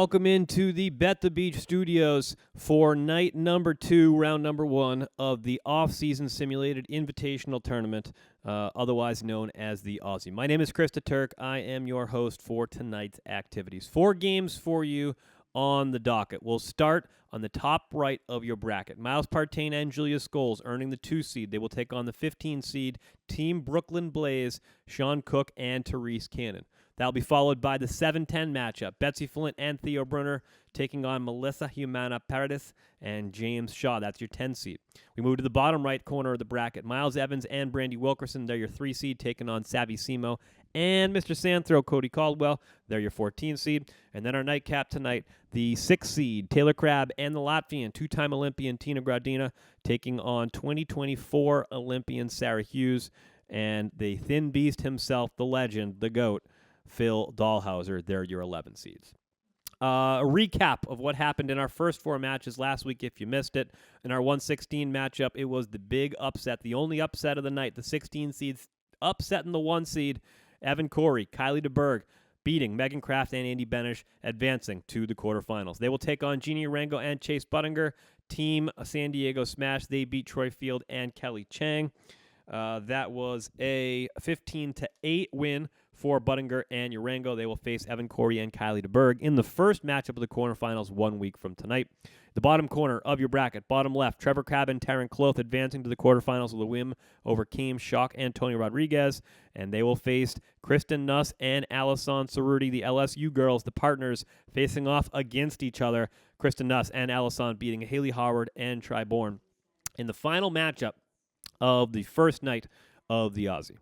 welcome into the Bet the Beach studios for night number 2, round number 1 of the off-season simulated invitational tournament, otherwise known as the OSSI. My name is Chris the Turk. I am your host for tonight's activities. 4 games for you on the docket. We'll start on the top right of your bracket. Miles Partain and Julia Scoles earning the 2 seed. They will take on the 15 seed Team Brooklyn Blaze, Sean Cook and Terese Cannon. That'll be followed by the 7-10 matchup. Betsi, Flint, and Theo Brunner taking on Melissa Humana-Parades and James Shaw. That's your 10 seed. We move to the bottom right corner of the bracket. Miles Evans and Brandie Wilkerson, they're your 3 seed, taking on Savvy Simo and Mr. Sandthrow, Cody Caldwell. They're your 14 seed. And then our nightcap tonight, the 6 seed, Taylor Crabb and the Latvian, 2-time Olympian Tina Graudina, taking on 2024 Olympian Sara Hughes and the thin beast himself, the legend, the GOAT, Phil Dalhausser. They're your 11 seeds. A recap of what happened in our first 4 matches last week, if you missed it. In our 116 matchup, it was the big upset, the only upset of the night. The 16 seeds upsetting the 1 seed, Evan Corey, Kylie DeBerg, beating Megan Kraft and Andy Benish, advancing to the quarterfinals. They will take on Jeannie Rango and Chase Buttinger. Team San Diego Smash, they beat Troy Field and Kelly Chang. That was a 15-8 win for Buttinger and Urango. They will face Evan Corey and Kylie DeBerg in the first matchup of the quarterfinals 1 week from tonight. The bottom corner of your bracket, bottom left, Trevor Crabb and Taryn Cloth advancing to the quarterfinals with a win over Keem Shock and Tony Rodriguez, and they will face Kristen Nuss and Allison Cerruti, the LSU girls, the partners, facing off against each other. Kristen Nuss and Allison beating Haley Howard and Triborn in the final matchup of the first night of the OSSI.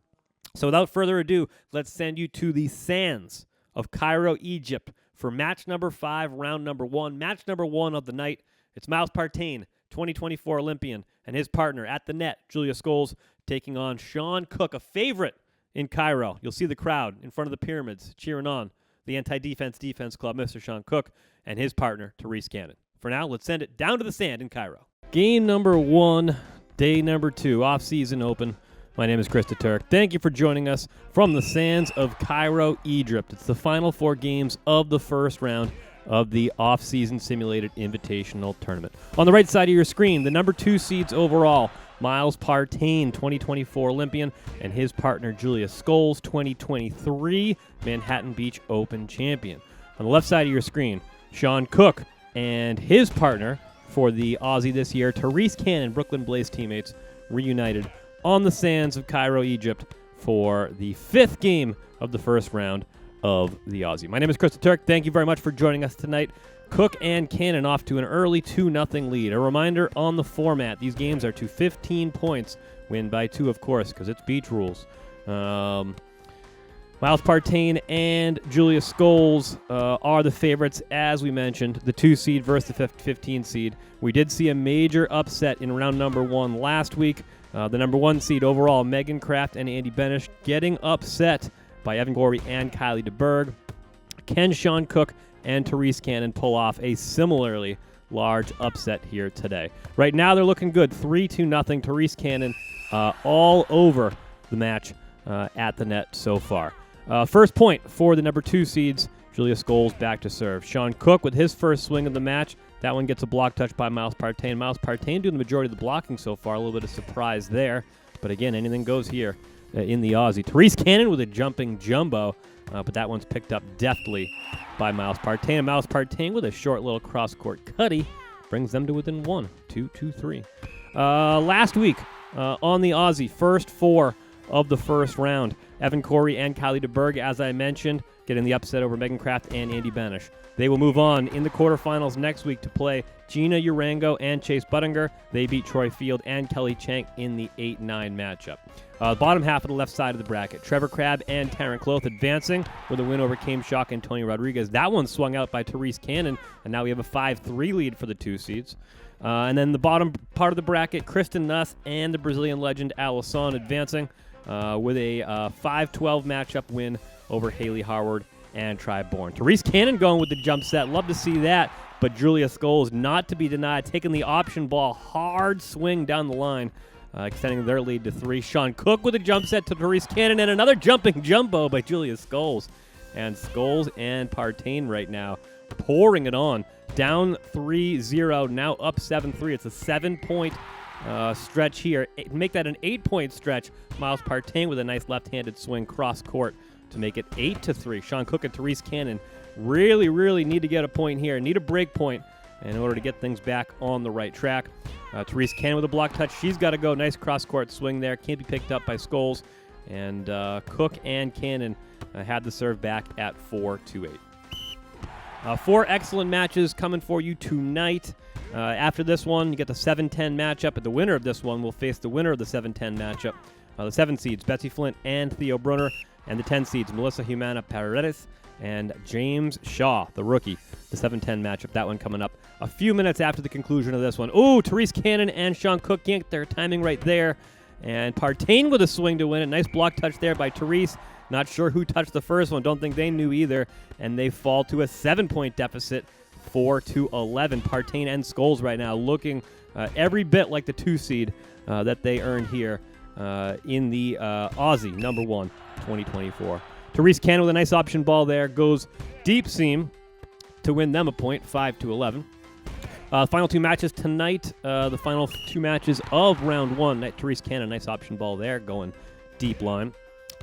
So without further ado, let's send you to the sands of Cairo, Egypt for match number 5, round number 1. Match number 1 of the night, it's Miles Partain, 2024 Olympian, and his partner at the net, Julia Scoles, taking on Sean Cook, a favorite in Cairo. You'll see the crowd in front of the pyramids cheering on the anti-defense defense club, Mr. Sean Cook, and his partner, Terese Cannon. For now, let's send it down to the sand in Cairo. Game number 1, day number 2, off-season open. My name is Chris the Turk. Thank you for joining us from the sands of Cairo, Egypt. It's the final 4 games of the first round of the off-season simulated invitational tournament. On the right side of your screen, the number 2 seeds overall, Miles Partain, 2024 Olympian, and his partner Julia Scoles, 2023 Manhattan Beach Open champion. On the left side of your screen, Sean Cook and his partner for the OSSI this year, Terese Cannon, Brooklyn Blaze teammates, reunited on the sands of Cairo, Egypt for the 5th game of the first round of the OSSI. My name is Chris the Turk. Thank you very much for joining us tonight. Cook and Cannon off to an early 2-0 lead. A reminder on the format, these games are to 15 points. Win by 2, of course, because it's beach rules. Miles Partain and Julia Scoles are the favorites, as we mentioned. The 2 seed versus the 15 seed. We did see a major upset in round number 1 last week. The number 1 seed overall, Megan Kraft and Andy Benish, getting upset by Evan Corey and Kylie DeBerg. Can Sean Cook and Terese Cannon pull off a similarly large upset here today? Right now, they're looking good. 3-0. Terese Cannon all over the match at the net so far. First point for the number 2 seeds, Julia Scoles back to serve. Sean Cook with his first swing of the match. That one gets a block touch by Miles Partain. Miles Partain doing the majority of the blocking so far. A little bit of surprise there. But again, anything goes here in the OSSI. Terese Cannon with a jumping jumbo. But that one's picked up deftly by Miles Partain. And Miles Partain with a short little cross-court cutty brings them to within 1, 2-2-3. Last week on the OSSI, first 4 of the first round. Evan Corey and Kylie DeBerg, as I mentioned, getting the upset over Megan Kraft and Andy Benish. They will move on in the quarterfinals next week to play Gina Urango and Chase Buttinger. They beat Troy Field and Kelly Chang in the 8-9 matchup. Bottom half of the left side of the bracket, Trevor Crabb and Taryn Cloth advancing with a win over Keem Shock and Tony Rodriguez. That one swung out by Terese Cannon, and now we have a 5-3 lead for the 2 seeds. And then the bottom part of the bracket, Kristen Nuss and the Brazilian legend Allison advancing with a 5-12 matchup win over Haley Howard and Triborn. Terese Cannon going with the jump set. Love to see that. But Julia Scoles not to be denied, taking the option ball, hard swing down the line, extending their lead to 3. Sean Cook with a jump set to Terese Cannon, and another jumping jumbo by Julia Scoles. And Scoles and Partain right now pouring it on. Down 3-0, now up 7-3. It's a 7-point stretch here. Make that an 8-point stretch. Miles Partain with a nice left-handed swing cross court to make it 8-3. Sean Cook and Terese Cannon really, really need to get a point here. Need a break point in order to get things back on the right track. Terese Cannon with a block touch. She's got to go. Nice cross-court swing there. Can't be picked up by Scoles. And Cook and Cannon had the serve back at 4-8. 4 excellent matches coming for you tonight. After this one, you get the 7-10 matchup, and the winner of this one will face the winner of the 7-10 matchup. The 7 seeds, Betsi, Flint, and Theo Brunner, and the 10 seeds, Melissa Humana-Parades and James Shaw, the rookie. The 7-10 matchup, that one coming up a few minutes after the conclusion of this one. Ooh, Terese Cannon and Sean Cook can't get their timing right there. And Partain with a swing to win it. Nice block touch there by Terese. Not sure who touched the first one. Don't think they knew either. And they fall to a 7-point deficit, 4-11. Partain and Scoles right now looking every bit like the 2 seed that they earned here in the OSSI number 1 2024. Terese Cannon with a nice option ball there. Goes deep seam to win them a point, 5-11. Final 2 matches tonight. The final 2 matches of round 1. Terese Cannon, nice option ball there, going deep line.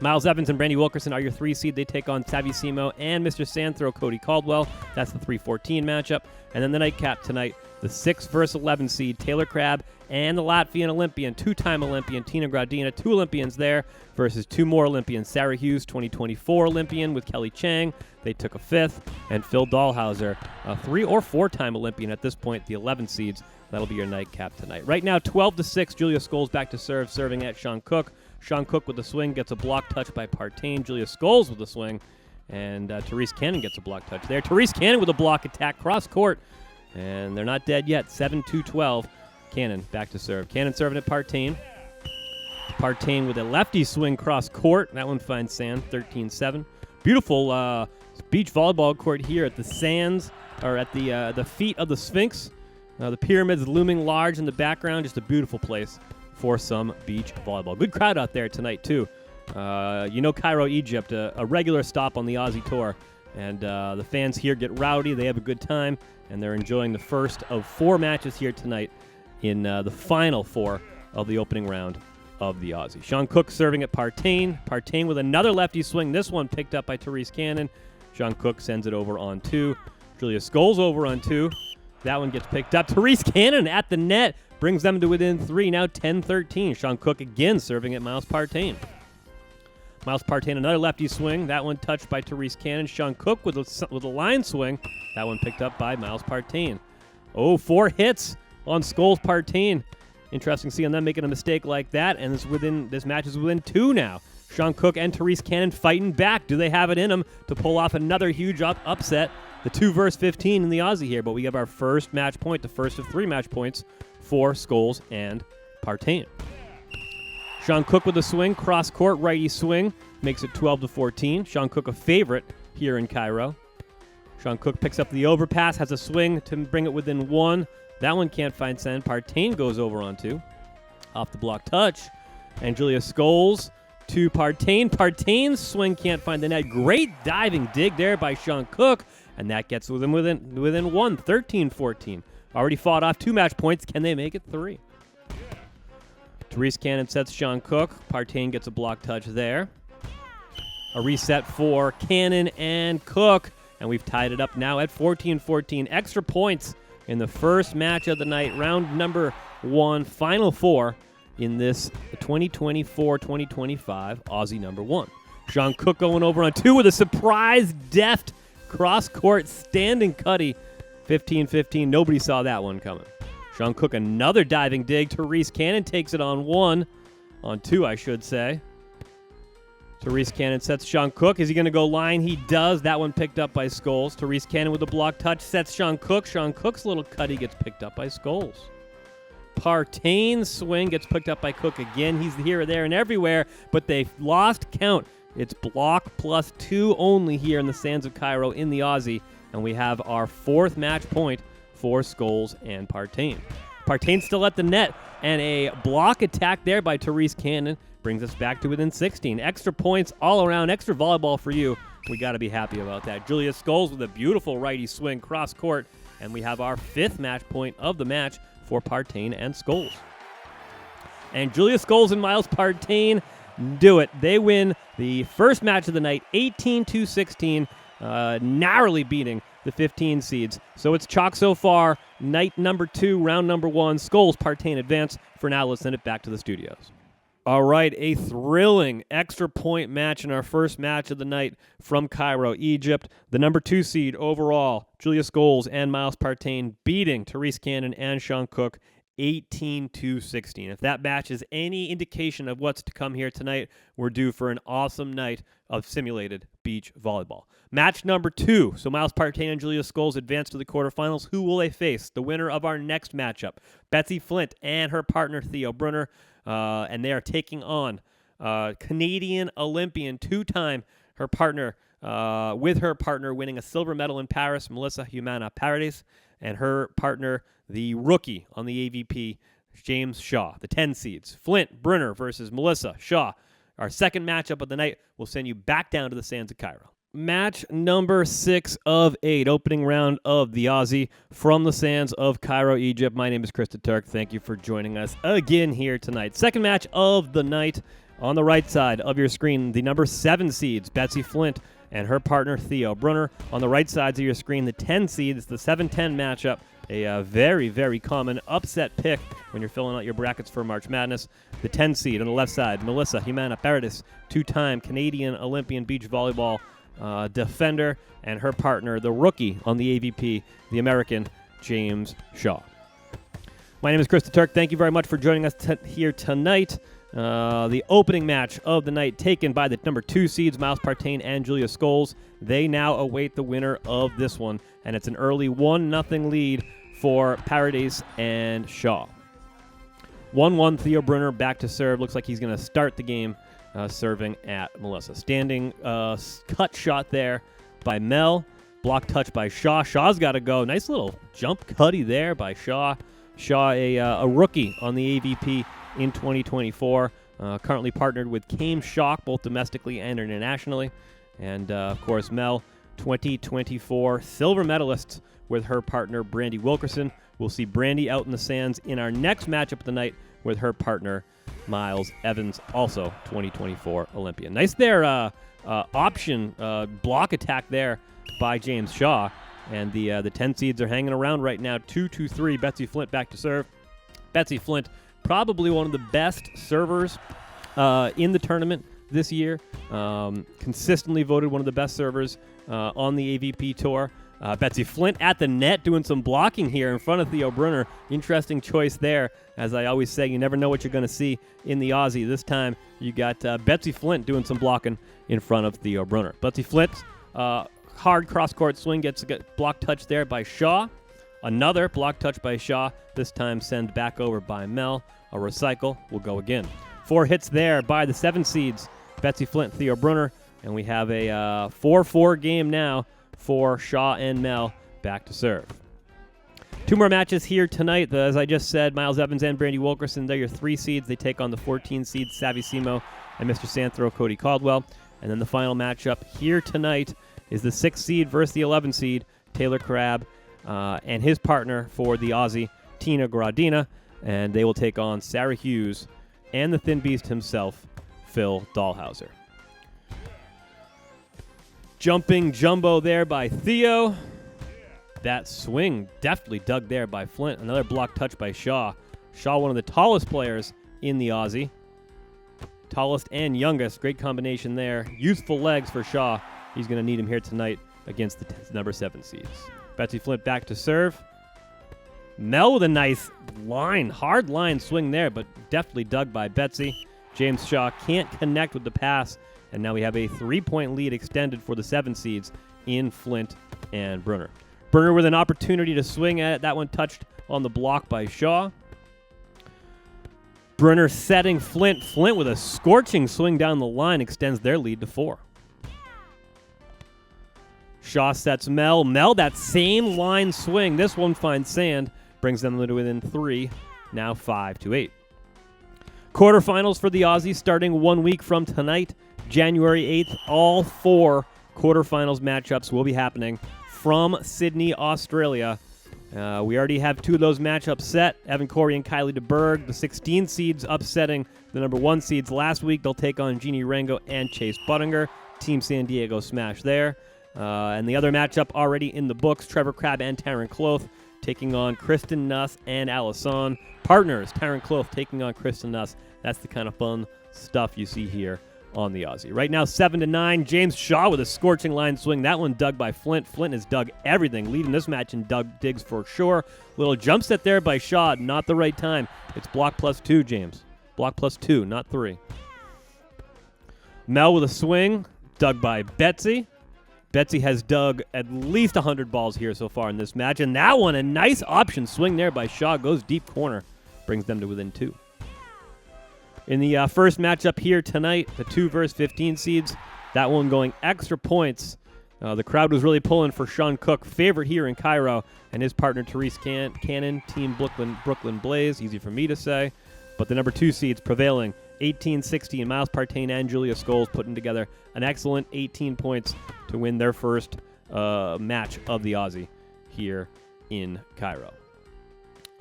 Miles Evans and Brandie Wilkerson are your 3 seed. They take on Simo and Mr. Sandthrow, Cody Caldwell. That's the 3-14 matchup. And then the nightcap tonight, the 6 versus 11 seed, Taylor Crabb and the Latvian Olympian, 2-time Olympian, Tina Graudina, 2 Olympians there versus 2 more Olympians. Sara Hughes, 2024 Olympian with Kelly Chang. They took a 5th. And Phil Dalhausser, a 3 or 4-time Olympian at this point, the 11 seeds. That'll be your nightcap tonight. Right now, 12-6, Julia Scoles back to serve, serving at Sean Cook. Sean Cook with the swing gets a block touch by Partain. Julia Scoles with the swing. And Terese Cannon gets a block touch there. Terese Cannon with a block attack cross court. And they're not dead yet. 7-12. Cannon back to serve. Cannon serving at Partain. Partain with a lefty swing cross court. That one finds sand. 13-7. Beautiful beach volleyball court here at the sands, or at the feet of the Sphinx. The pyramids looming large in the background. Just a beautiful place for some beach volleyball. Good crowd out there tonight, too. Cairo, Egypt, a regular stop on the OSSI Tour. And the fans here get rowdy. They have a good time. And they're enjoying the first of 4 matches here tonight in the final 4 of the opening round of the OSSI. Sean Cook serving at Partain. Partain with another lefty swing. This one picked up by Terese Cannon. Sean Cook sends it over on 2. Julia Scoles over on 2. That one gets picked up. Terese Cannon at the net brings them to within 3. Now 10-13. Sean Cook again serving at Miles Partain. Miles Partain, another lefty swing. That one touched by Terese Cannon. Sean Cook with a line swing. That one picked up by Miles Partain. 4 hits on Scoles Partain. Interesting seeing them making a mistake like that, and this match is within 2 now. Sean Cook and Terese Cannon fighting back. Do they have it in them to pull off another huge upset? The 2 versus 15 in the OSSI here, but we have our first match point, the first of 3 match points for Scoles and Partain. Sean Cook with a swing, cross court, righty swing, makes it 12-14. Sean Cook a favorite here in Cairo. Sean Cook picks up the overpass, has a swing to bring it within 1. That one can't find send. Partain goes over on 2. Off the block touch. And Julia Scoles to Partain. Partain's swing can't find the net. Great diving dig there by Sean Cook. And that gets within 1. 13-14. Already fought off 2 match points. Can they make it 3? Terese Cannon sets Sean Cook. Partain gets a block touch there. A reset for Cannon and Cook. And we've tied it up now at 14-14. Extra points in the first match of the night. Round number 1, final 4 in this 2024-2025 OSSI number 1. Sean Cook going over on 2 with a surprise deft cross-court standing cutty. 15-15. Nobody saw that one coming. Sean Cook another diving dig. Terese Cannon takes it on 1. On 2, I should say. Terese Cannon sets Sean Cook. Is he going to go line? He does. That one picked up by Scoles. Terese Cannon with a block touch sets Sean Cook. Sean Cook's little cutty gets picked up by Scoles. Partain's swing gets picked up by Cook again. He's here, there, and everywhere, but they've lost count. It's block plus 2 only here in the sands of Cairo in the OSSI, and we have our 4th match point for Scoles and Partain. Partain still at the net, and a block attack there by Terese Cannon brings us back to within 16. Extra points all around, extra volleyball for you We got to be happy about that. Julia Scoles with a beautiful righty swing cross court, and we have our 5th match point of the match for Partain and Scoles. And Julia Scoles and Miles Partain do it. They win the first match of the night, 18-16, narrowly beating the 15 seeds. So it's chalk so far. Night number 2, round number 1. Scoles, Partain advance. For now, let's send it back to the studios. All right, a thrilling extra point match in our first match of the night from Cairo, Egypt. The number 2 seed overall, Julia Scoles and Miles Partain, beating Terese Cannon and Sean Cook 18-16. If that match is any indication of what's to come here tonight, we're due for an awesome night of simulated beach volleyball. Match number 2. So Miles Partain and Julia Scoles advance to the quarterfinals. Who will they face? The winner of our next matchup, Betsi Flint and her partner Theo Brunner, and they are taking on Canadian Olympian, 2-time her partner, with her partner winning a silver medal in Paris, Melissa Humana-Parades, and her partner, the rookie on the AVP, James Shaw. The 10 seeds, Flint, Brunner versus Melissa, Shaw. Our second matchup of the night will send you back down to the sands of Cairo. Match number 6 of 8, opening round of the OSSI from the sands of Cairo, Egypt. My name is Krista Turk. Thank you for joining us again here tonight. Second match of the night. On the right side of your screen, the number 7 seeds, Betsi Flint and her partner Theo Brunner. On the right sides of your screen, the 10 seeds, the 7-10 matchup. A very, very common upset pick when you're filling out your brackets for March Madness. The 10 seed on the left side, Melissa Humana-Parades, 2-time Canadian Olympian beach volleyball defender, and her partner, the rookie on the AVP, the American James Shaw. My name is Krista Turk. Thank you very much for joining us here tonight. The opening match of the night taken by the number 2 seeds, Miles Partain and Julia Scoles. They now await the winner of this one, and it's an early 1-0 lead for Parades and Shaw. 1-1, Theo Brunner back to serve. Looks like he's going to start the game serving at Melissa. Standing cut shot there by Mel. Block touch by Shaw. Shaw's got to go. Nice little jump cutty there by Shaw. Shaw, a rookie on the AVP in 2024. Currently partnered with Kame Shock, both domestically and internationally. And, of course, Mel, 2024 silver medalist with her partner, Brandie Wilkerson. We'll see Brandie out in the sands in our next matchup of the night with her partner, Miles Evans, also 2024 Olympian. Nice there option block attack there by James Shaw. And the 10 seeds are hanging around right now. 2-2-3. Betsi Flint back to serve. Betsi Flint, probably one of the best servers in the tournament this year. Consistently voted one of the best servers on the AVP tour. Betsi Flint at the net doing some blocking here in front of Theo Brunner. Interesting choice there. As I always say, you never know what you're going to see in the OSSI. This time you got Betsi Flint doing some blocking in front of Theo Brunner. Betsi Flint, hard cross-court swing, gets a block touch there by Shaw. Another block touch by Shaw. This time send back over by Mel. A recycle will go again. 4 hits there by the 7 seeds, Betsi Flint, Theo Brunner. And we have a 4-4 game now for Shaw and Mel back to serve. 2 more matches here tonight. As I just said, Miles Evans and Brandie Wilkerson, they're your 3 seeds. They take on the 14 seeds, Simo and Mr. Santhro, Cody Caldwell. And then the final matchup here tonight is the 6 seed versus the 11 seed, Taylor Crabb, and his partner for the OSSI, Tina Graudina. And they will take on Sara Hughes and the Thin Beast himself, Phil Dalhausser. Jumping jumbo there by Theo. That swing deftly dug there by Flint. Another block touch by Shaw. Shaw, one of the tallest players in the OSSI. Tallest and youngest. Great combination there. Youthful legs for Shaw. He's going to need him here tonight against the number 7 seeds. Betsi Flint back to serve. Mel with a nice line, hard line swing there, but deftly dug by Betsi. James Shaw can't connect with the pass. And now we have a 3-point lead extended for the 7 seeds in Flint and Brunner. Brunner with an opportunity to swing at it. That one touched on the block by Shaw. Brunner setting Flint. Flint with a scorching swing down the line extends their lead to 4. Shaw sets Mel. Mel, that same line swing. This one finds sand. Brings them to within 3. Now 5-8. Quarterfinals for the OSSI starting 1 week from tonight. January 8th, all 4 quarterfinals matchups will be happening from Sydney, Australia. We already have 2 of those matchups set. Evan Corey and Kylie DeBerg, the 16 seeds upsetting the number 1 seeds last week. They'll take on Jeannie Rango and Chase Buttinger. Team San Diego smash there. And the other matchup already in the books, Trevor Crabb and Taryn Cloth taking on Kristen Nuss and Allison. Partners, Taryn Cloth taking on Kristen Nuss. That's the kind of fun stuff you see here on the Aussie. Right now, 7-9. James Shaw with a scorching line swing. That one dug by Flint. Flint has dug everything, leading this match in digs for sure. Little jump set there by Shaw. Not the right time. It's block +2, James. Block +2, not 3. Mel with a swing. Dug by Betsi. Betsi has dug at least 100 balls here so far in this match. And that one, a nice option swing there by Shaw. Goes deep corner. Brings them to within 2. In the first matchup here tonight, the 2 versus 15 seeds, that one going extra points. The crowd was really pulling for Sean Cook, favorite here in Cairo, and his partner Terese Cannon, Team Brooklyn Blaze, easy for me to say. But the number 2 seeds prevailing, 18-16, Miles Partain and Julia Scoles putting together an excellent 18 points to win their first match of the Aussie here in Cairo.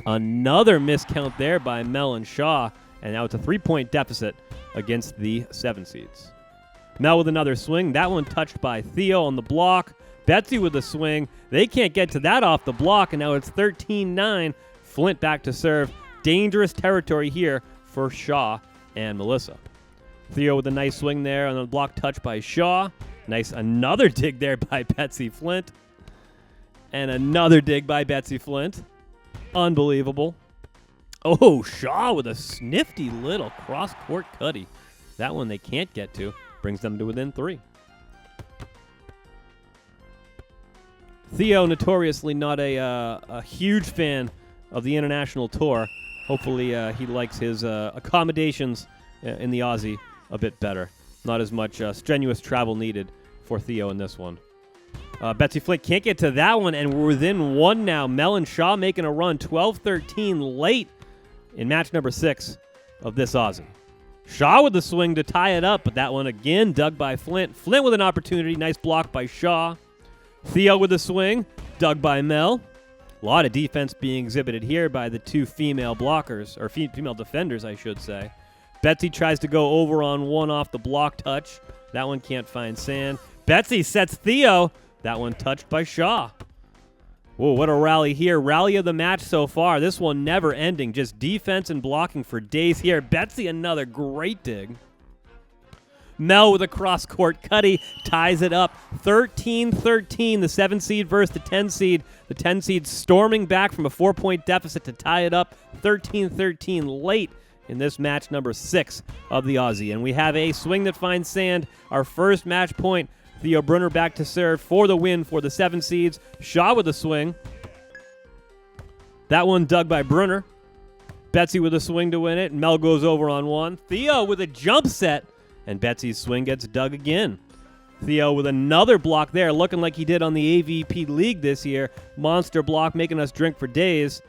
Another miscount there by Mel and Shaw. And now it's a 3-point deficit against the 7 seeds. Mel with another swing. That one touched by Theo on the block. Betsi with a swing. They can't get to that off the block, and now it's 13-9. Flint back to serve. Dangerous territory here for Shaw and Melissa. Theo with a nice swing there on the block touch by Shaw. Nice another dig there by Betsi Flint. And another dig by Betsi Flint. Unbelievable. Oh, Shaw with a snifty little cross-court cutty. That one they can't get to. Brings them to within 3. Theo, notoriously not a huge fan of the international tour. Hopefully he likes his accommodations in the Aussie a bit better. Not as much strenuous travel needed for Theo in this one. Betsi Flint can't get to that one, and we're within 1 now. Mel and Shaw making a run, 12-13 late in match number 6 of this Aussie. Shaw with the swing to tie it up, but that one again dug by Flint. Flint with an opportunity. Nice block by Shaw. Theo with the swing. Dug by Mel. A lot of defense being exhibited here by the 2 female blockers, or female defenders, I should say. Betsi tries to go over on one off the block touch. That one can't find sand. Betsi sets Theo. That one touched by Shaw. Whoa, what a rally here. Rally of the match so far. This one never ending. Just defense and blocking for days here. Betsi, another great dig. Mel with a cross-court cutty ties it up. 13-13, the 7 seed versus the 10 seed. The 10 seed storming back from a 4-point deficit to tie it up. 13-13 late in this match number 6 of the Aussie. And we have a swing that finds sand. Our first match point. Theo Brunner back to serve for the win for the 7 seeds. Shaw with a swing. That one dug by Brunner. Betsi with a swing to win it. Mel goes over on one. Theo with a jump set. And Betsi's swing gets dug again. Theo with another block there, looking like he did on the AVP League this year. Monster block, making us drink for days.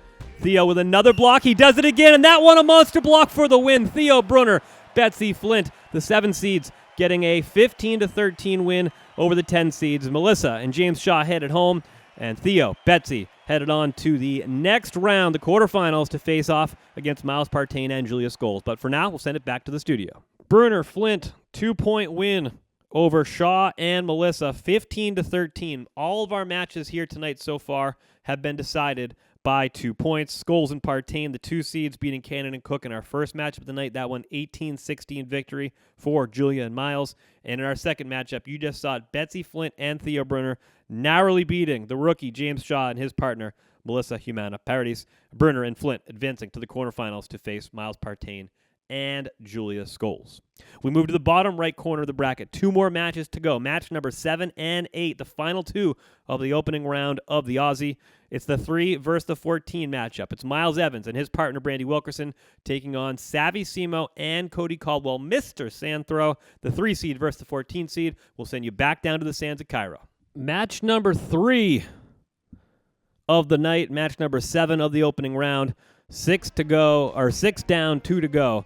Theo with another block. He does it again, and that one a monster block for the win. Theo Brunner, Betsi Flint, the 7 seeds, getting a 15-13 win over the 10 seeds. Melissa and James Shaw headed home, and Theo, Betsi headed on to the next round, the quarterfinals, to face off against Miles Partain and Julia Scoles. But for now, we'll send it back to the studio. Brunner, Flint, 2-point win over Shaw and Melissa, 15-13. All of our matches here tonight so far have been decided by 2 points. Scoles and Partain, the 2 seeds, beating Cannon and Cook in our first matchup of the night. That one, 18-16 victory for Julia and Miles. And in our second matchup, you just saw it, Betsi Flint and Theo Brunner narrowly beating the rookie James Shaw and his partner, Melissa Humana-Parades. Brunner and Flint advancing to the quarterfinals to face Miles Partain and Julia Scoles. We move to the bottom right corner of the bracket. 2 more matches to go. Match number 7 and 8, the final 2 of the opening round of the Aussie. It's the 3 versus the 14 matchup. It's Miles Evans and his partner Brandie Wilkerson taking on Savvy Simo and Cody Caldwell, Mr. Sandthrow. The 3 seed versus the 14 seed will send you back down to the sands of Cairo. Match number 3 of the night. Match number 7 of the opening round. 6 to go, or 6 down, 2 to go.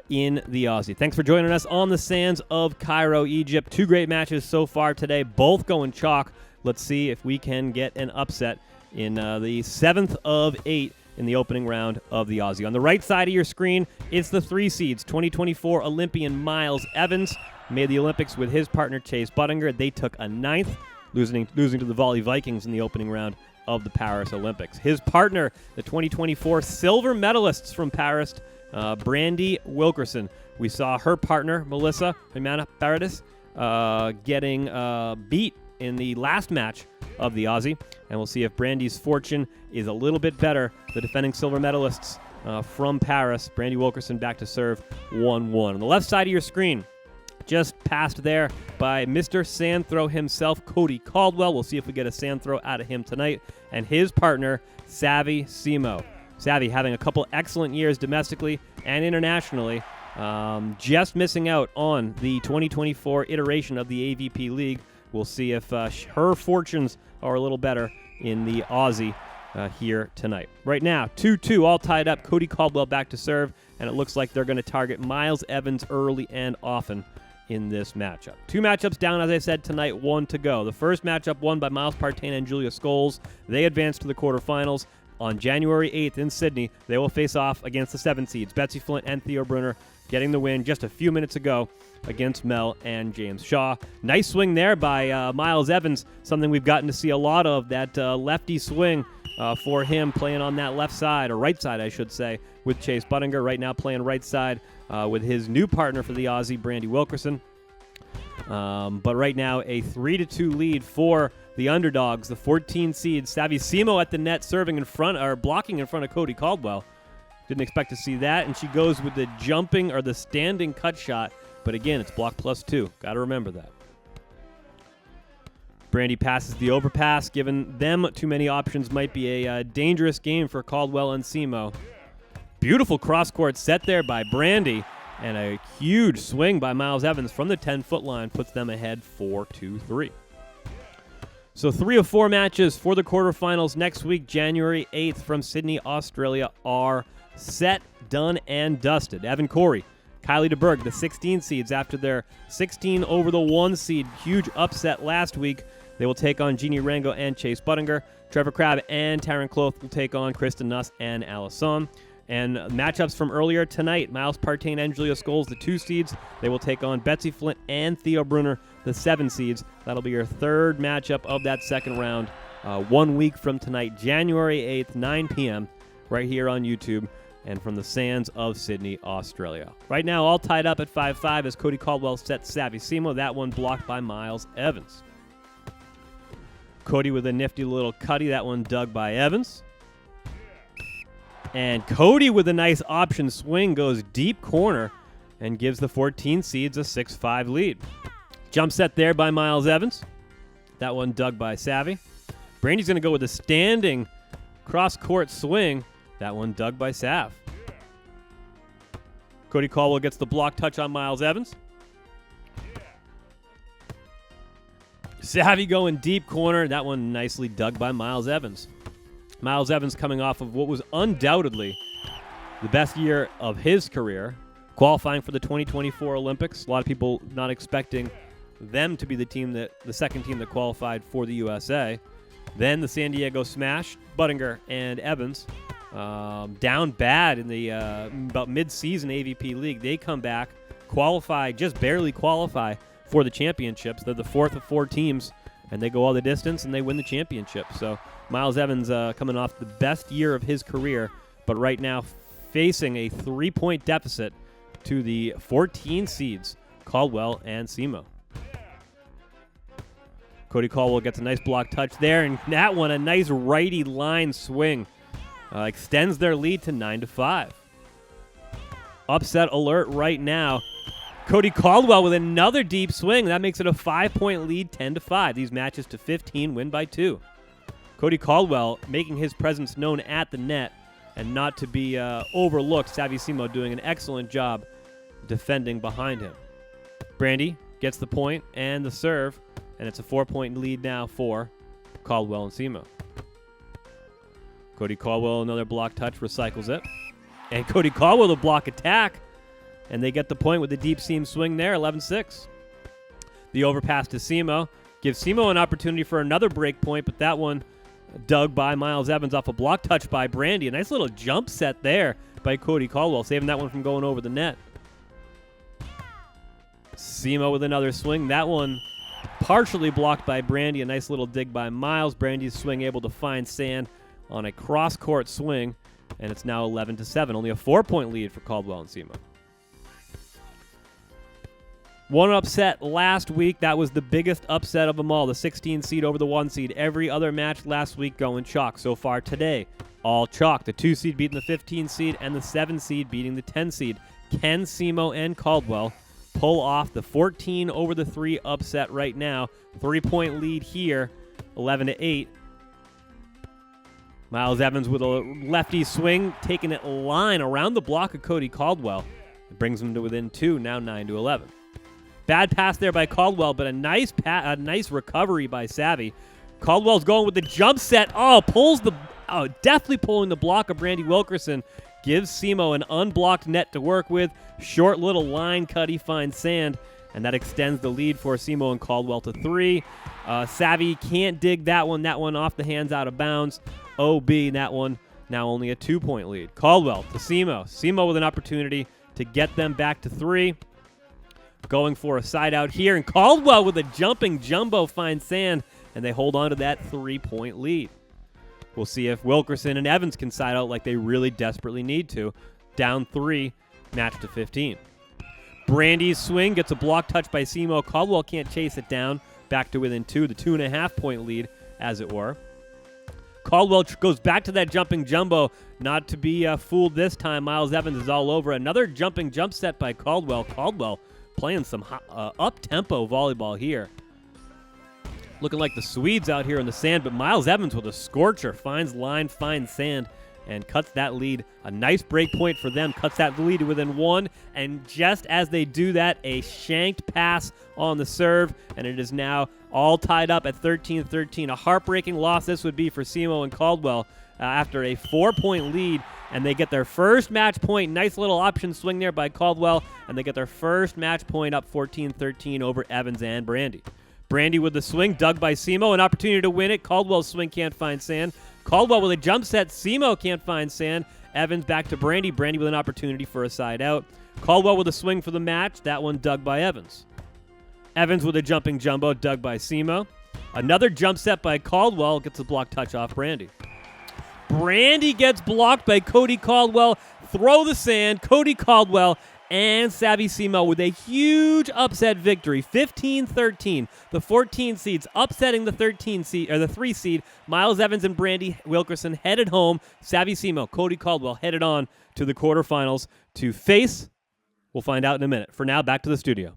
in the Aussie. Thanks for joining us on the sands of Cairo, Egypt. 2 great matches so far today, both going chalk. Let's see if we can get an upset in the 7th of 8 in the opening round of the Aussie. On the right side of your screen, it's the 3 seeds. 2024 Olympian Miles Evans made the Olympics with his partner Chase Buttinger. They took a 9th, losing to the Volley Vikings in the opening round of the Paris Olympics. His partner, the 2024 silver medalists from Paris, Brandie Wilkerson. We saw her partner, Melissa Humana-Parades, getting beat in the last match of the Aussie, and we'll see if Brandie's fortune is a little bit better. The defending silver medalists from Paris, Brandie Wilkerson back to serve 1-1. On the left side of your screen, just passed there by Mr. Sand Throw himself, Cody Caldwell. We'll see if we get a sand throw out of him tonight. And his partner, Savvy Simo. Savvy having a couple excellent years domestically and internationally. Just missing out on the 2024 iteration of the AVP League. We'll see if her fortunes are a little better in the Aussie here tonight. Right now, 2-2, all tied up. Cody Caldwell back to serve, and it looks like they're going to target Miles Evans early and often in this matchup. 2 matchups down, as I said, tonight, 1 to go. The first matchup won by Miles Partain and Julia Scoles. They advanced to the quarterfinals. On January 8th in Sydney, they will face off against the 7 seeds, Betsi, Flint, and Theo Brunner, getting the win just a few minutes ago against Mel and James Shaw. Nice swing there by Miles Evans, something we've gotten to see a lot of, that lefty swing for him playing on that left side, or right side, I should say, with Chase Buttinger. Right now playing right side with his new partner for the Aussie, Brandie Wilkerson. But right now a 3-2 lead for the underdogs, the 14 seeds. Savvy Simo at the net, serving in front, or blocking in front of Cody Caldwell. Didn't expect to see that, and she goes with the jumping or the standing cut shot. But again, it's block +2. Got to remember that. Brandie passes the overpass. Giving them too many options might be a dangerous game for Caldwell and Simo. Beautiful cross-court set there by Brandie, and a huge swing by Miles Evans from the 10-foot line puts them ahead 4-3. So 3 of 4 matches for the quarterfinals next week, January 8th from Sydney, Australia, are set, done, and dusted. Evan Corey, Kylie DeBerg, the 16 seeds, after their 16 over the 1 seed, huge upset last week. They will take on Jeannie Rango and Chase Buttinger. Trevor Crabb and Taryn Cloth will take on Kristen Nuss and Allison. And matchups from earlier tonight, Miles Partain and Julia Scoles, the 2 seeds. They will take on Betsi, Flint, and Theo Brunner, the 7 seeds. That'll be your 3rd matchup of that second round. 1 week from tonight, January 8th, 9 p.m., right here on YouTube and from the sands of Sydney, Australia. Right now, all tied up at 5-5 as Cody Caldwell sets Savvy Simo. That one blocked by Miles Evans. Cody with a nifty little cutty. That one dug by Evans. And Cody with a nice option swing goes deep corner and gives the 14 seeds a 6-5 lead. Jump set there by Miles Evans. That one dug by Savvy. Brandie's going to go with a standing cross-court swing. That one dug by Sav. Cody Caldwell gets the block touch on Miles Evans. Savvy going deep corner. That one nicely dug by Miles Evans. Miles Evans coming off of what was undoubtedly the best year of his career, qualifying for the 2024 Olympics. A lot of people not expecting them to be the second team that qualified for the USA. Then the San Diego Smash, Buttinger and Evans, down bad in the about mid-season AVP League. They come back, qualify, just barely qualify for the championships. They're the 4th of 4 teams, and they go all the distance, and they win the championship. So Miles Evans coming off the best year of his career, but right now facing a 3-point deficit to the 14 seeds, Caldwell and Simo. Cody Caldwell gets a nice block touch there, and that one, a nice righty line swing, extends their lead to 9-5. Upset alert right now. Cody Caldwell with another deep swing. That makes it a 5-point lead, 10-5. These matches to 15, win by 2. Cody Caldwell making his presence known at the net and not to be overlooked. Savvy Simo doing an excellent job defending behind him. Brandie gets the point and the serve, and it's a 4-point lead now for Caldwell and Simo. Cody Caldwell, another block touch, recycles it. And Cody Caldwell, the block attack. and they get the point with the deep seam swing there, 11-6. The overpass to Simo gives Simo an opportunity for another break point, but that one dug by Miles Evans off a block touch by Brandie. A nice little jump set there by Cody Caldwell, saving that one from going over the net. Simo with another swing. That one partially blocked by Brandie. A nice little dig by Miles. Brandie's swing able to find sand on a cross-court swing, and it's now 11-7. Only a 4-point lead for Caldwell and Simo. One upset last week. That was the biggest upset of them all. The 16 seed over the 1 seed. Every other match last week going chalk. So far today, all chalk. The 2 seed beating the 15 seed and the 7 seed beating the 10 seed. Can Simo and Caldwell pull off the 14 over the 3 upset right now? 3-point lead here, 11-8. Miles Evans with a lefty swing, taking it line around the block of Cody Caldwell. It brings him to within 2, now 9-11. Bad pass there by Caldwell, but a nice recovery by Savvy. Caldwell's going with the jump set. Definitely pulling the block of Brandie Wilkerson. Gives Simo an unblocked net to work with. Short little line cut. He finds sand, and that extends the lead for Simo and Caldwell to 3. Savvy can't dig that one. That one off the hands, out of bounds. OB, that one now only a 2-point lead. Caldwell to Simo. Simo with an opportunity to get them back to 3. Going for a side out here, and Caldwell with a jumping jumbo finds sand, and they hold on to that 3-point lead. We'll see if Wilkerson and Evans can side out like they really desperately need to. Down 3, match to 15. Brandie's swing gets a block touch by Simo. Caldwell can't chase it down. Back to within 2, the 2.5-point lead, as it were. Caldwell goes back to that jumping jumbo. Not to be fooled this time. Miles Evans is all over. Another jumping jump set by Caldwell. Caldwell playing some up-tempo volleyball here. Looking like the Swedes out here in the sand, but Miles Evans with a scorcher. Finds line, finds sand, and cuts that lead. A nice break point for them. Cuts that lead to within 1, and just as they do that, a shanked pass on the serve, and it is now all tied up at 13-13. A heartbreaking loss this would be for Simo and Caldwell after a 4-point lead, and they get their first match point. Nice little option swing there by Caldwell, and they get their first match point up 14-13 over Evans and Brandie. Brandie with the swing, dug by Simo, an opportunity to win it. Caldwell's swing can't find sand. Caldwell with a jump set. Simo can't find sand. Evans back to Brandie. Brandie with an opportunity for a side out. Caldwell with a swing for the match. That one dug by Evans. Evans with a jumping jumbo, dug by Simo. Another jump set by Caldwell, gets a block touch off Brandie. Brandie gets blocked by Cody Caldwell. Throw the sand. Cody Caldwell and Savvy Simo with a huge upset victory, 15-13. The 14 seeds upsetting the 13 seed or the 3 seed. Miles Evans and Brandie Wilkerson headed home. Savvy Simo, Cody Caldwell headed on to the quarterfinals to face. We'll find out in a minute. For now, back to the studio.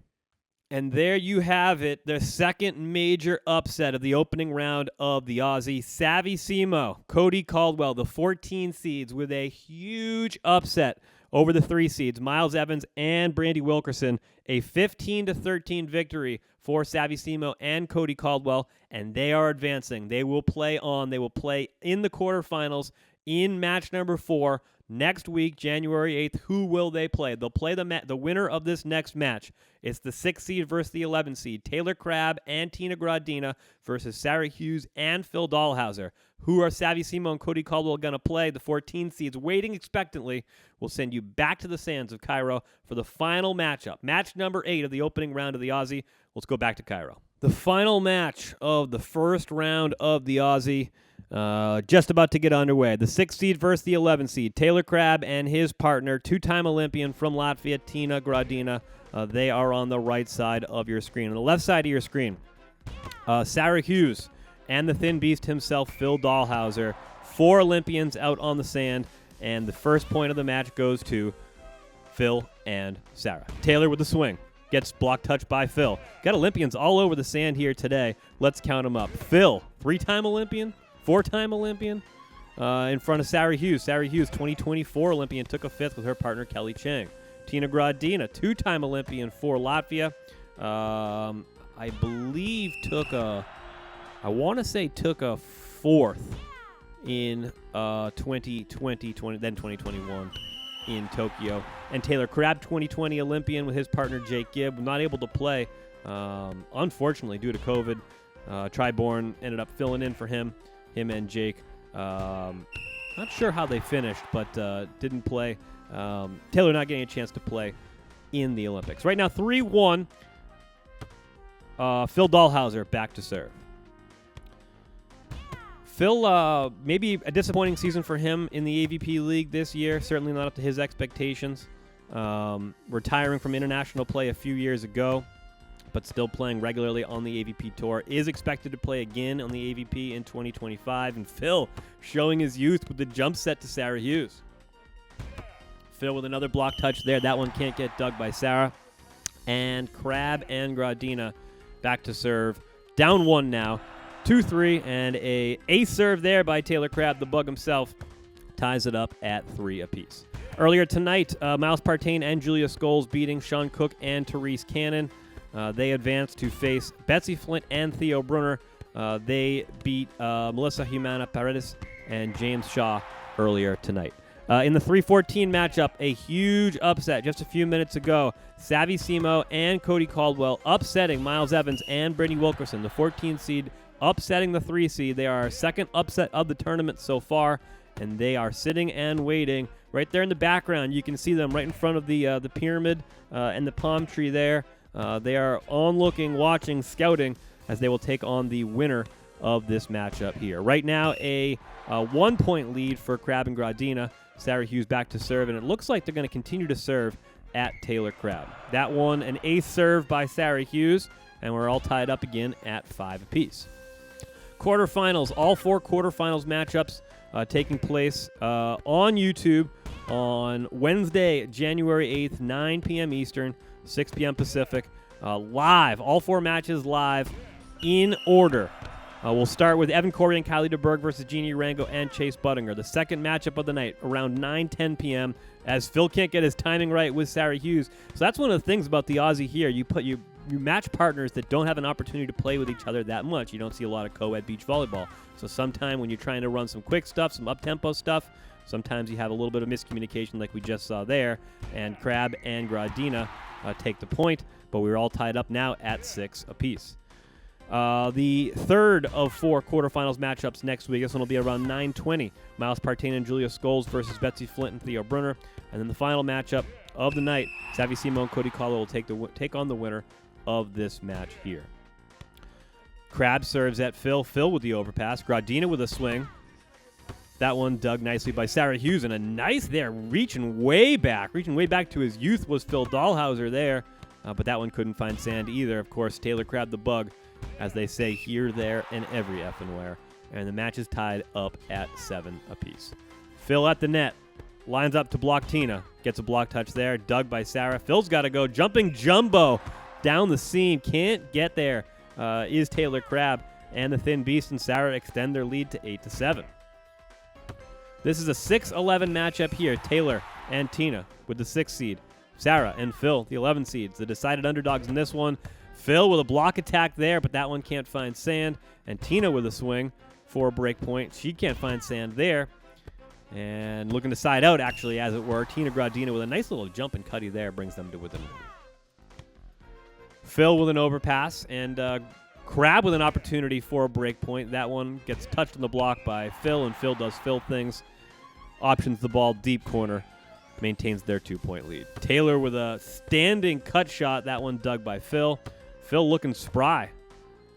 And there you have it, the second major upset of the opening round of the Aussie. Savvy Simo, Cody Caldwell, the 14 seeds with a huge upset over the 3 seeds, Miles Evans and Brandie Wilkerson. A 15-13 victory for Savvy Simo and Cody Caldwell, and they are advancing. They will play on. They will play in the quarterfinals in match number 4 next week, January 8th. Who will they play? They'll play the winner of this next match. It's the 6 seed versus the 11 seed. Taylor Crabb and Tina Graudina versus Sara Hughes and Phil Dalhausser. Who are Savvy Simo and Cody Caldwell going to play? The 14 seeds waiting expectantly. We'll send you back to the sands of Cairo for the final matchup. Match number 8 of the opening round of the Aussie. Let's go back to Cairo. The final match of the first round of the Aussie. Just about to get underway. The 6 seed versus the 11 seed. Taylor Crabb and his partner, 2-time Olympian from Latvia, Tina Graudina. They are on the right side of your screen. On the left side of your screen, Sara Hughes and the thin beast himself, Phil Dalhausser. 4 Olympians out on the sand, and the first point of the match goes to Phil and Sara. Taylor with the swing. Gets block touched by Phil. Got Olympians all over the sand here today. Let's count them up. Phil, 3-time Olympian. 4-time Olympian in front of Sara Hughes. Sara Hughes, 2024 Olympian, took a 5th with her partner Kelly Chang. Tina Graudina, 2-time Olympian for Latvia. I believe took a 4th in 2020, then 2021. in Tokyo. And Taylor Crabb, 2020 Olympian with his partner Jake Gibb, not able to play, unfortunately, due to COVID. Triborn ended up filling in for him and Jake. Not sure how they finished, but didn't play. Taylor not getting a chance to play in the Olympics. Right now, 3-1. Phil Dalhausser back to serve. Phil, maybe a disappointing season for him in the AVP League this year. Certainly not up to his expectations. Retiring from international play a few years ago, but still playing regularly on the AVP Tour. Is expected to play again on the AVP in 2025. And Phil showing his youth with the jump set to Sara Hughes. Phil with another block touch there. That one can't get dug by Sara. And Crabb and Graudina back to serve. Down 1 now. 2-3, and a ace serve there by Taylor Crabb, the bug himself, ties it up at 3 apiece. Earlier tonight, Miles Partain and Julia Scoles beating Sean Cook and Terese Cannon. They advanced to face Betsi, Flint, and Theo Brunner. They beat Melissa Humana-Parades and James Shaw earlier tonight. In the 3-14 matchup, a huge upset just a few minutes ago. Savvy Simo and Cody Caldwell upsetting Miles Evans and Brandie Wilkerson, the 14 seed, upsetting the 3 seed. They are our second upset of the tournament so far, and they are sitting and waiting. Right there in the background, you can see them right in front of the pyramid and the palm tree there. They are onlooking, watching, scouting as they will take on the winner of this matchup here. Right now, a 1-point lead for Crabb and Graudina. Sara Hughes back to serve, and it looks like they're going to continue to serve at Taylor Crabb. That one, an ace serve by Sara Hughes, and we're all tied up again at 5 apiece. Quarterfinals, all 4 quarterfinals matchups taking place on YouTube on Wednesday, January 8th, 9 p.m. Eastern, 6 p.m. Pacific. Live, all 4 matches live in order. We'll start with Evan Corey and Kylie DeBerg versus Jeannie Rango and Chase Buttinger. The second matchup of the night, around 9-10 p.m., as Phil can't get his timing right with Sara Hughes. So that's one of the things about the Aussie here. You match partners that don't have an opportunity to play with each other that much. You don't see a lot of co-ed beach volleyball. So sometime when you're trying to run some quick stuff, some up-tempo stuff, sometimes you have a little bit of miscommunication like we just saw there. And Crabb and Graudina take the point, but we're all tied up now at 6 apiece. The third of 4 quarterfinals matchups next week. This one will be around 9:20. Miles Partain and Julia Scoles versus Betsi, Flint, and Theo Brunner. And then the final matchup of the night, Savvy Simo and Cody Caldwell will take on the winner of this match here. Crabb serves at Phil. Phil with the overpass. Graudina with a swing. That one dug nicely by Sara Hughes, and a nice there, reaching way back to his youth was Phil Dalhausser there, but that one couldn't find sand either. Of course, Taylor Crabb the bug, as they say here, there, and every effing where. And the match is tied up at 7 apiece. Phil at the net, lines up to block Tina, gets a block touch there, dug by Sara. Phil's got to go, jumping jumbo down the seam, can't get there. Is Taylor Crabb, and the Thin Beast and Sara extend their lead to 8-7. This is a 6-11 matchup here. Taylor and Tina with the 6th seed. Sara and Phil, the 11 seeds, the decided underdogs in this one. Phil with a block attack there, but that one can't find sand. And Tina with a swing for a break point. She can't find sand there. And looking to side out, actually, as it were. Tina Graudina with a nice little jump and cutty there brings them to within. Phil with an overpass, and Crabb with an opportunity for a break point. That one gets touched on the block by Phil, and Phil does Phil things. Options the ball deep corner. Maintains their 2-point lead. Taylor with a standing cut shot. That one dug by Phil. Phil looking spry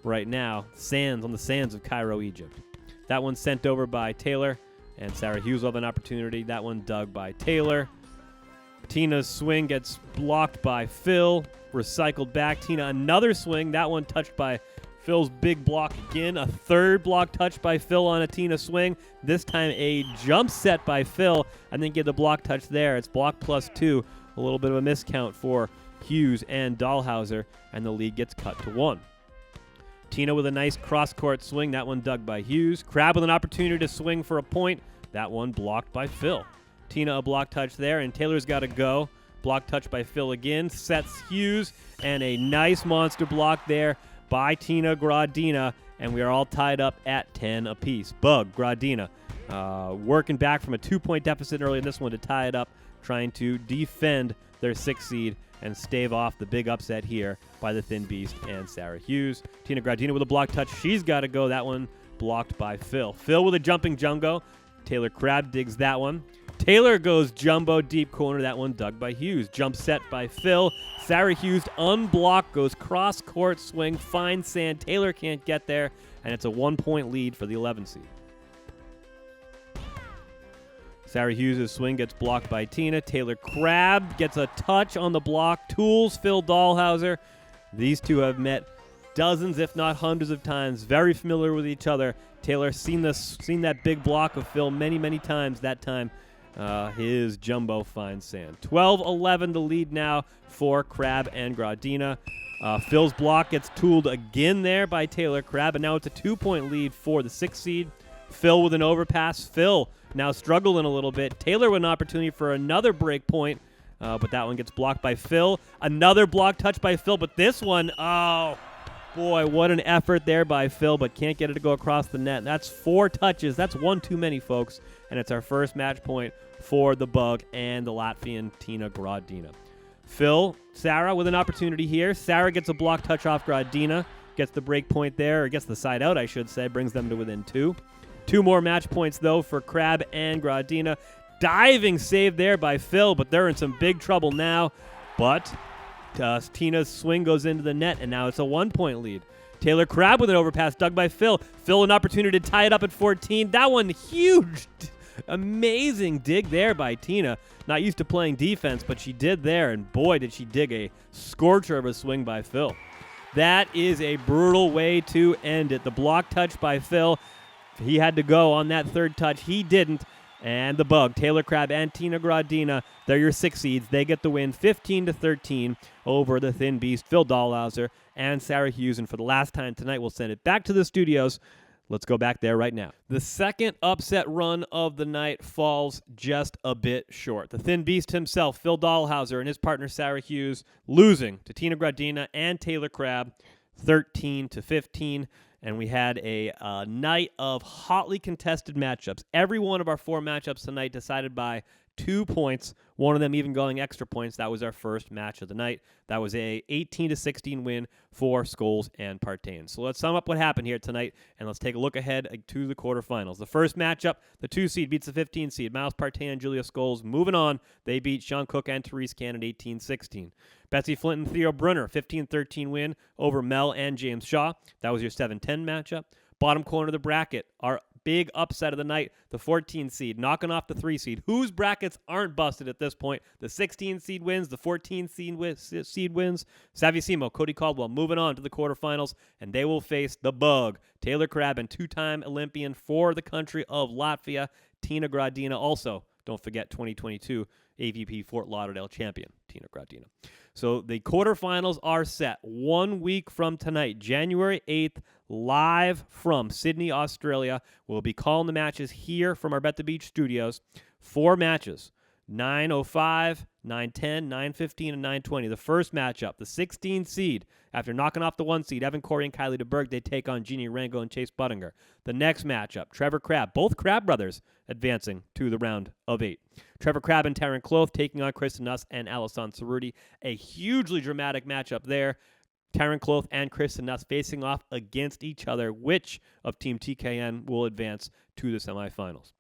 right now. On the sands of Cairo, Egypt. That one sent over by Taylor, and Sara Hughes will have an opportunity. That one dug by Taylor. Tina's swing gets blocked by Phil. Recycled back. Tina another swing. That one touched by Phil's big block again. A third block touch by Phil on a Tina swing. This time a jump set by Phil, and then get the block touch there. It's block +2. A little bit of a miscount for Hughes and Dalhausser, and the lead gets cut to 1. Tina with a nice cross-court swing. That one dug by Hughes. Crabb with an opportunity to swing for a point. That one blocked by Phil. Tina a block touch there, and Taylor's got to go. Block touch by Phil again. Sets Hughes, and a nice monster block there by Tina Graudina, and we are all tied up at 10 apiece. Bug, Graudina, working back from a 2-point deficit early in this one to tie it up, trying to defend their 6th seed and stave off the big upset here by the Thin Beast and Sara Hughes. Tina Graudina with a block touch. She's got to go. That one blocked by Phil. Phil with a jumping jumbo. Taylor Crabb digs that one. Taylor goes jumbo deep corner. That one dug by Hughes. Jump set by Phil. Sara Hughes unblocked, goes cross-court swing, finds sand. Taylor can't get there, and it's a 1-point lead for the 11 seed. Sara Hughes' swing gets blocked by Tina. Taylor Crabb gets a touch on the block. Tools Phil Dalhausser. These two have met dozens, if not hundreds of times. Very familiar with each other. Taylor seen that big block of Phil many, many times. That time, his jumbo finds sand. 12-11 the lead now for Crabb and Graudina. Phil's block gets tooled again there by Taylor Crabb, and now it's a 2-point lead for the 6th seed. Phil with an overpass. Phil now struggling a little bit. Taylor with an opportunity for another break point, but that one gets blocked by Phil. Another block touch by Phil, but this one, oh, boy, what an effort there by Phil, but can't get it to go across the net. That's 4 touches. That's one too many, folks, and it's our first match point for the Bug and the Latvian Tina Graudina. Sara with an opportunity here. Sara gets a block touch off Graudina, gets the break point there, or gets the side out, I should say, brings them to within 2. 2 more match points, though, for Crabb and Graudina. Diving save there by Phil, but they're in some big trouble now. But Tina's swing goes into the net, and now it's a 1-point lead. Taylor Crabb with an overpass dug by Phil. Phil an opportunity to tie it up at 14. That one huge, amazing dig there by Tina. Not used to playing defense, but she did there, and boy, did she dig a scorcher of a swing by Phil. That is a brutal way to end it. The block touch by Phil. He had to go on that 3rd touch. He didn't. And the Bug, Taylor Crabb and Tina Graudina, they're your 6 seeds. They get the win 15-13 over the Thin Beast, Phil Dalhausser and Sara Hughes. And for the last time tonight, we'll send it back to the studios. Let's go back there right now. The second upset run of the night falls just a bit short. The Thin Beast himself, Phil Dalhausser, and his partner Sara Hughes, losing to Tina Graudina and Taylor Crabb 13-15. And we had a night of hotly contested matchups. Every one of our 4 matchups tonight decided by 2 points, one of them even going extra points. That was our first match of the night. That was a 18-16 win for Scoles and Partain. So let's sum up what happened here tonight, and let's take a look ahead to the quarterfinals. The first matchup, the 2 seed beats the 15 seed. Miles Partain and Julia Scoles moving on. They beat Sean Cook and Terese Cannon 18-16. Betsi, Flint, and Theo Brunner, 15-13 win over Mel and James Shaw. That was your 7-10 matchup. Bottom corner of the bracket, our big upset of the night, the 14 seed, knocking off the 3 seed, whose brackets aren't busted at this point. The 16 seed wins, the 14 seed wins. Simo, Cody, Caldwell moving on to the quarterfinals, and they will face the Bug, Taylor Crabb, and 2-time Olympian for the country of Latvia, Tina Graudina. Also, don't forget 2022 AVP Fort Lauderdale champion, Tina Graudina. So the quarterfinals are set 1 week from tonight, January 8th, live from Sydney, Australia. We'll be calling the matches here from our Bet the Beach studios. 4 matches, 9:05, 9:10, 9:15, and 9:20. The first matchup, the 16 seed, after knocking off the 1 seed, Evan Corey and Kylie DeBerg, they take on Jeannie Rango and Chase Buttinger. The next matchup, Trevor Crabb, both Crabb brothers advancing to the round of 8. Trevor Crabb and Taryn Cloth taking on Kristen Nuss and Alison Cerruti. A hugely dramatic matchup there. Taryn Cloth and Kristen Nuss facing off against each other. Which of Team TKN will advance to the semifinals?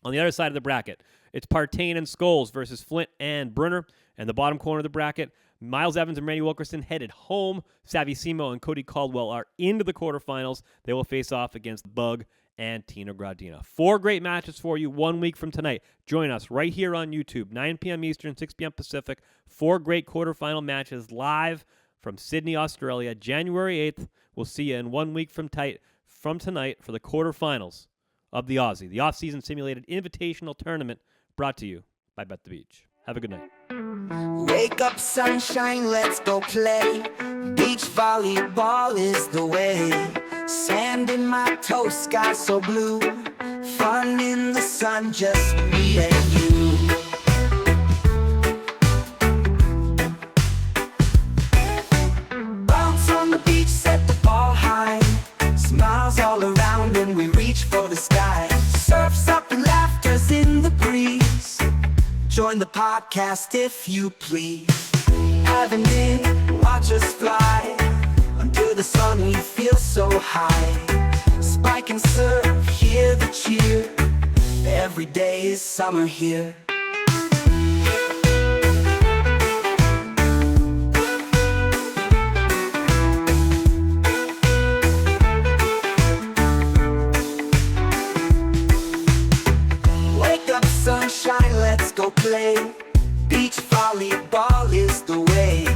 On the other side of the bracket, it's Partain and Scoles versus Flint and Brunner. And the bottom corner of the bracket, Miles Evans and Brandie Wilkerson headed home. Savvy Simo and Cody Caldwell are into the quarterfinals. They will face off against Bug and Tina Graudina. 4 great matches for you 1 week from tonight. Join us right here on YouTube, 9 p.m. Eastern, 6 p.m. Pacific. 4 great quarterfinal matches live from Sydney, Australia, January 8th. We'll see you in 1 week from tonight for the quarterfinals of the Aussie, the off-season simulated invitational tournament brought to you by Bet the Beach. Have a good night. Wake up, sunshine, let's go play. Beach volleyball is the way. Sand in my toes, sky so blue. Fun in the sun, just me and you. Bounce on the beach, set the ball high. Smiles all around and we reach for the sky. Surf's up and the breeze. Join the podcast if you please. Having in, watch us fly. Under the sun we feel so high. Spike and surf, hear the cheer. Every day is summer here. Wake up sunshine, let's go play. Beach volleyball is the way.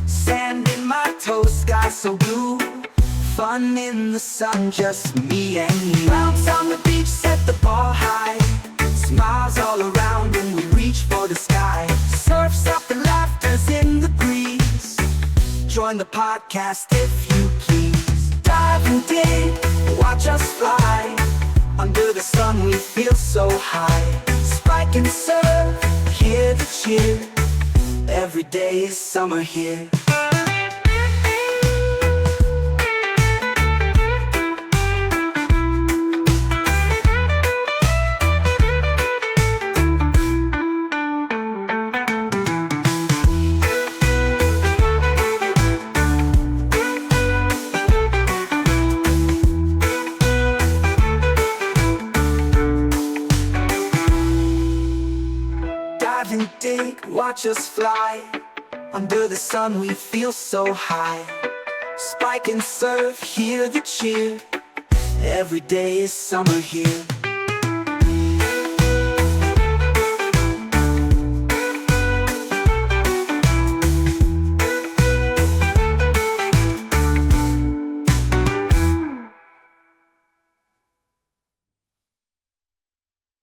Sand in my toes, sky so blue. Fun in the sun, just me and you. Bounce on the beach, set the ball high. Smiles all around when we reach for the sky. Surf's up and laughter's in the breeze. Join the podcast if you please. Dive and dig, watch us fly. Under the sun we feel so high. Spike and surf, hear the cheer. Every day is summer here. Dive and dig, watch us fly. Under the sun we feel so high. Spike and surf, hear the cheer. Every day is summer here.